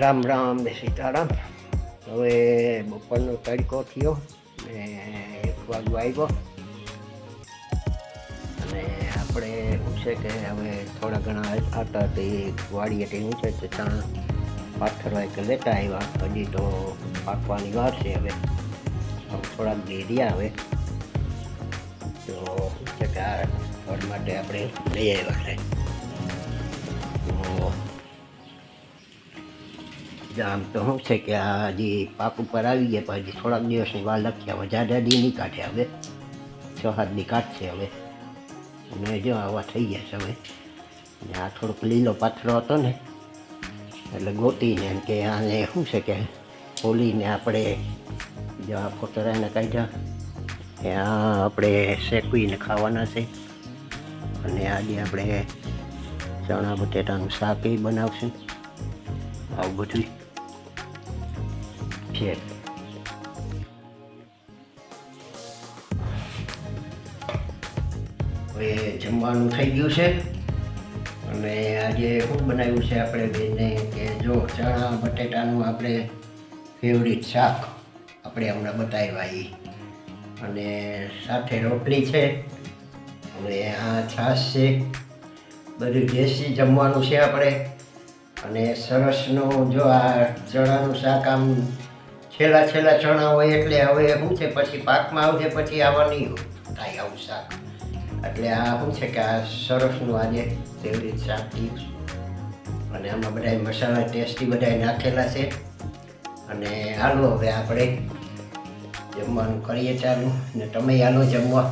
રામ રામ ને સીતારામ. હવે બપોરનો તડકો થયો ને 1 વાગ્યો આવ્યો અને આપણે શું છે કે હવે થોડા ઘણા હતા તે વાડીએથી શું છે તો ત્યાં પાથરવા કે લેતા આવ્યા. હજી તો પાકવાની વાર છે. હવે થોડાક ઘેરિયા આવે તો શું છે કે આ ઘર માટે આપણે લઈ આવ્યા છે. આમ તો શું છે કે આ હજી પાક ઉપર આવી ગયા પણ હજી થોડાક દિવસની વાર લખ્યા. હવે જાડાદી નહીં કાઢે, હવે 6-7 દી કાઢશે હવે. અને જો આવા થઈ ગયા છે હવે. અને આ થોડોક લીલો પાથરો હતો ને એટલે ગોતીને એમ કે આને શું છે કે ખોલીને આપણે જો આ ફોતરાને કાઢ્યા એ આ આપણે શેકવીને ખાવાના છે. અને આજે આપણે ચણા બટેટાનું શાક એ બનાવશું. આવું બધું છે. હવે જમવાનું થઈ ગયું છે અને આજે શું બનાવ્યું છે આપણે બેને કે જો ચણા બટેટાનું આપણે ફેવરિટ શાક આપણે હમણાં બતાવ્યા એ. અને સાથે રોટલી છે અને આ છાશ છે. બધું દેશી જમવાનું છે આપણે. અને સરસનું જો આ ચણાનું શાક આમ છેલ્લા ચણા હોય એટલે હવે શું છે પછી પાકમાં આવશે પછી આવા નહીં થાય આવું શાક. એટલે આ શું છે કે આ સરસનું આજે ફેવરિટ શાક થયું. અને આમાં બધા મસાલા ટેસ્ટી બધા નાખેલા છે. અને હાલો હવે આપણે જમવાનું કરીએ ચાલુ. ને તમે હાલો જમવા.